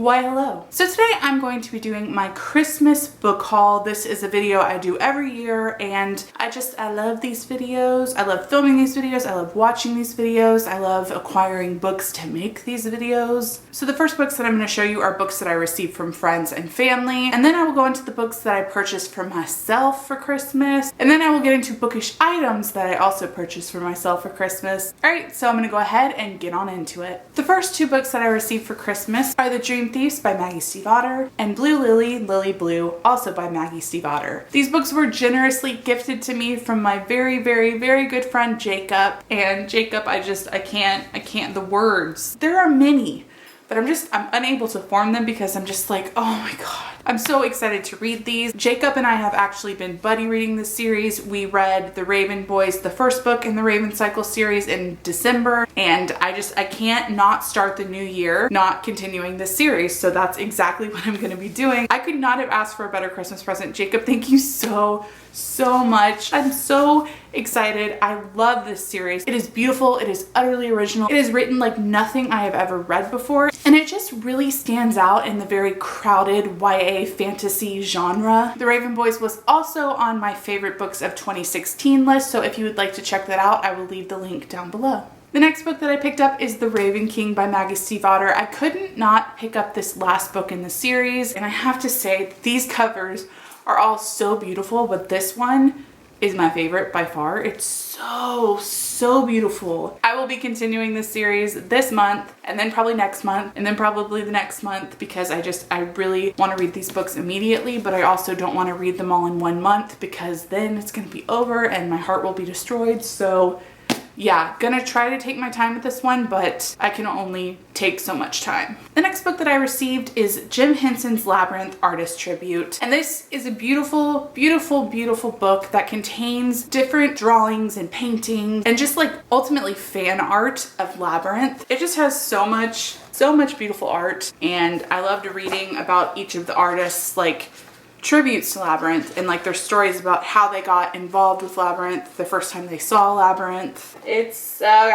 Why hello. So today I'm going to be doing my Christmas book haul. This is a video I do every year and I love these videos. I love filming these videos. I love watching these videos. I love acquiring books to make these videos. So the first books that I'm going to show you are books that I received from friends and family. And then I will go into the books that I purchased for myself for Christmas. And then I will get into bookish items that I also purchased for myself for Christmas. All right, so I'm going to go ahead and get on into it. The first two books that I received for Christmas are The Dream Thieves by Maggie Stiefvater and Blue Lily, Lily Blue, also by Maggie Stiefvater. These books were generously gifted to me from my very good friend Jacob. And Jacob, I can't, the words. There are many, but I'm unable to form them because I'm just like, oh my God. I'm so excited to read these. Jacob and I have actually been buddy reading this series. We read The Raven Boys, the first book in the Raven Cycle series in December, and I can't not start the new year not continuing this series, so that's exactly what I'm gonna be doing. I could not have asked for a better Christmas present. Jacob, thank you so much. I'm so excited. I love this series. It is beautiful. It is utterly original. It is written like nothing I have ever read before, and it just really stands out in the very crowded YA fantasy genre. The Raven Boys was also on my favorite books of 2016 list, so if you would like to check that out, I will leave the link down below. The next book that I picked up is The Raven King by Maggie Stiefvater. I couldn't not pick up this last book in the series, and I have to say these covers are all so beautiful, but this one is my favorite by far. It's so beautiful. I will be continuing this series this month, and then probably next month, and then probably the next month, because I really want to read these books immediately, but I also don't want to read them all in 1 month because then it's going to be over and my heart will be destroyed. So yeah, gonna try to take my time with this one, but I can only take so much time. The next book that I received is Jim Henson's Labyrinth Artist Tribute. And this is a beautiful book that contains different drawings and paintings and just like ultimately fan art of Labyrinth. It just has so much beautiful art, and I loved reading about each of the artists, like tributes to Labyrinth and like their stories about how they got involved with Labyrinth the first time they saw Labyrinth. It's so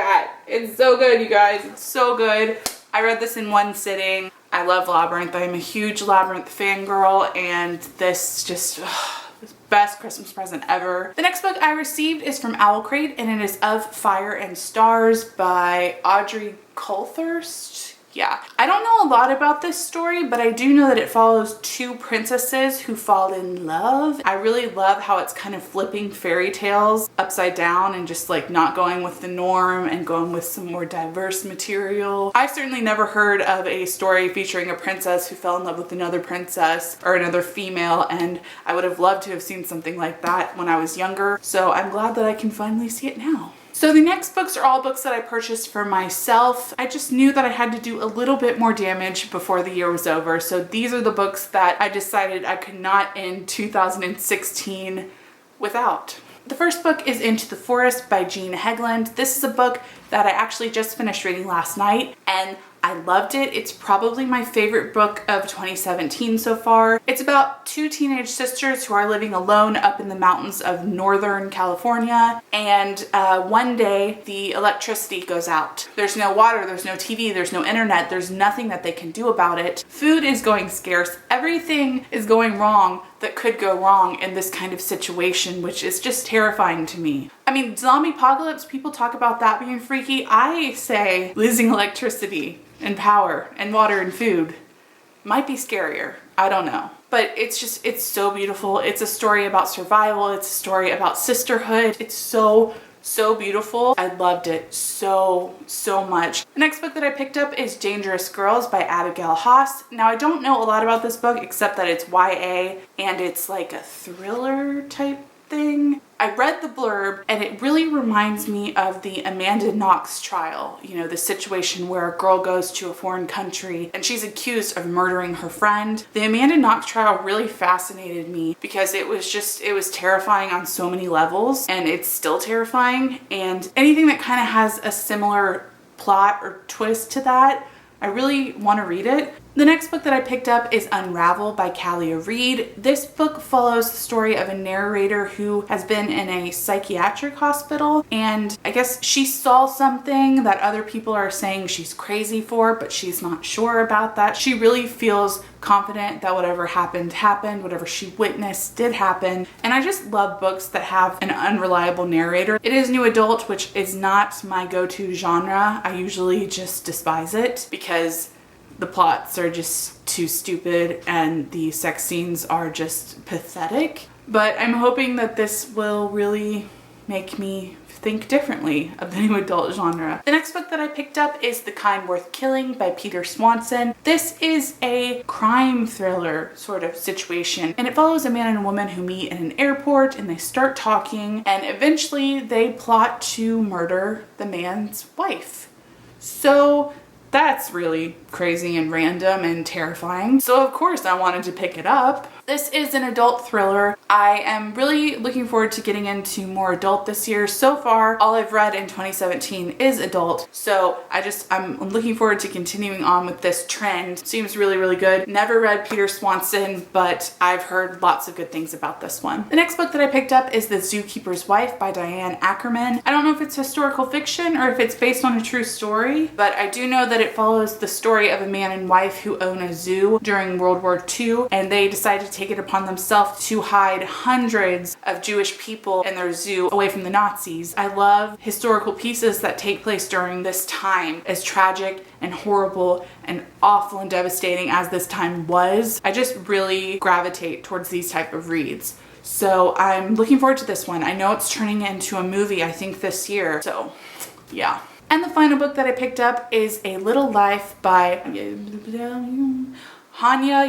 good, you guys. It's so good. I read this in one sitting. I love Labyrinth. I am a huge Labyrinth fangirl, and this just the best Christmas present ever. The next book I received is from Owl Crate, and it is Of Fire and Stars by Audrey Coulthurst. Yeah, I don't know a lot about this story, but I do know that it follows two princesses who fall in love. I really love how it's kind of flipping fairy tales upside down and just like not going with the norm and going with some more diverse material. I've certainly never heard of a story featuring a princess who fell in love with another princess or another female, and I would have loved to have seen something like that when I was younger. So I'm glad that I can finally see it now. So the next books are all books that I purchased for myself. I just knew that I had to do a little bit more damage before the year was over. So these are the books that I decided I could not end 2016 without. The first book is Into the Forest by Jean Hegland. This is a book that I actually just finished reading last night, and I loved it. It's probably my favorite book of 2017 so far. It's about two teenage sisters who are living alone up in the mountains of Northern California, and one day the electricity goes out. There's no water, there's no TV, there's no internet, there's nothing that they can do about it. Food is going scarce. Everything is going wrong that could go wrong in this kind of situation, which is just terrifying to me. I mean, zombie apocalypse, people talk about that being freaky. I say losing electricity and power and water and food might be scarier. I don't know. But it's so beautiful. It's a story about survival. It's a story about sisterhood. It's so beautiful. I loved it so much. The next book that I picked up is Dangerous Girls by Abigail Haas. Now, I don't know a lot about this book except that it's YA and it's like a thriller type thing. I read the blurb and it really reminds me of the Amanda Knox trial. You know, the situation where a girl goes to a foreign country and she's accused of murdering her friend. The Amanda Knox trial really fascinated me because it was terrifying on so many levels, and it's still terrifying, and anything that kind of has a similar plot or twist to that, I really want to read it. The next book that I picked up is Unravel by Kalia Reed. This book follows the story of a narrator who has been in a psychiatric hospital, and I guess she saw something that other people are saying she's crazy for, but she's not sure about that. She really feels confident that whatever happened, whatever she witnessed did happen. And I just love books that have an unreliable narrator. It is new adult, which is not my go-to genre. I usually just despise it because the plots are just too stupid and the sex scenes are just pathetic. But I'm hoping that this will really make me think differently of the new adult genre. The next book that I picked up is The Kind Worth Killing by Peter Swanson. This is a crime thriller sort of situation, and it follows a man and a woman who meet in an airport and they start talking, and eventually they plot to murder the man's wife. So that's really crazy and random and terrifying. So of course I wanted to pick it up. This is an adult thriller. I am really looking forward to getting into more adult this year. So far, all I've read in 2017 is adult. So I'm looking forward to continuing on with this trend. Seems really, really good. Never read Peter Swanson, but I've heard lots of good things about this one. The next book that I picked up is The Zookeeper's Wife by Diane Ackerman. I don't know if it's historical fiction or if it's based on a true story, but I do know that it follows the story of a man and wife who own a zoo during World War II, and they decided to take it upon themselves to hide hundreds of Jewish people in their zoo away from the Nazis. I love historical pieces that take place during this time, as tragic and horrible and awful and devastating as this time was. I just really gravitate towards these type of reads. So I'm looking forward to this one. I know it's turning into a movie, I think, this year. So yeah. And the final book that I picked up is A Little Life by Hanya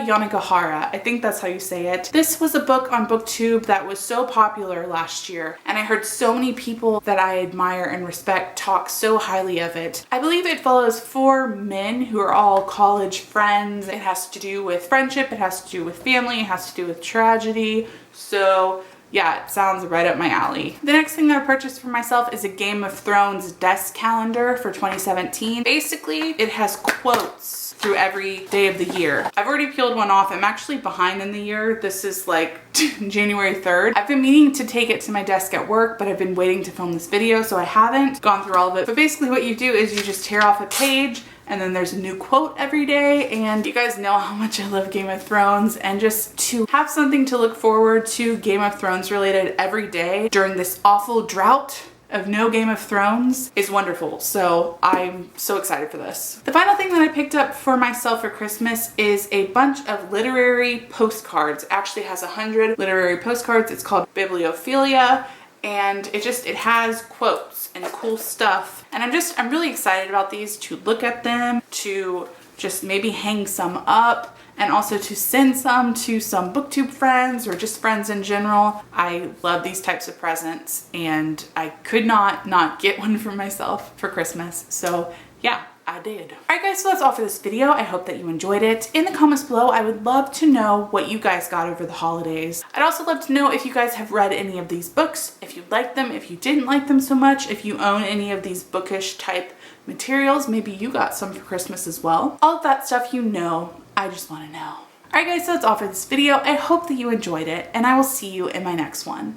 Yanagihara. I think that's how you say it. This was a book on BookTube that was so popular last year, and I heard so many people that I admire and respect talk so highly of it. I believe it follows 4 men who are all college friends. It has to do with friendship, it has to do with family, it has to do with tragedy. So yeah, it sounds right up my alley. The next thing that I purchased for myself is a Game of Thrones desk calendar for 2017. Basically, it has quotes through every day of the year. I've already peeled one off. I'm actually behind in the year. This is like January 3rd. I've been meaning to take it to my desk at work, but I've been waiting to film this video, so I haven't gone through all of it. But basically what you do is you just tear off a page, and then there's a new quote every day. And you guys know how much I love Game of Thrones, and just to have something to look forward to Game of Thrones related every day during this awful drought of no Game of Thrones is wonderful. So I'm so excited for this. The final thing that I picked up for myself for Christmas is a bunch of literary postcards. It actually has 100 literary postcards. It's called Bibliophilia, and it has quotes and cool stuff. And I'm really excited about these, to look at them, to just maybe hang some up, and also to send some to some BookTube friends or just friends in general. I love these types of presents, and I could not get one for myself for Christmas. So yeah, I did. Alright guys, so that's all for this video. I hope that you enjoyed it. In the comments below, I would love to know what you guys got over the holidays. I'd also love to know if you guys have read any of these books, if you liked them, if you didn't like them so much, if you own any of these bookish type materials. Maybe you got some for Christmas as well. All of that stuff, you know. I just want to know. Alright guys, so that's all for this video. I hope that you enjoyed it, and I will see you in my next one.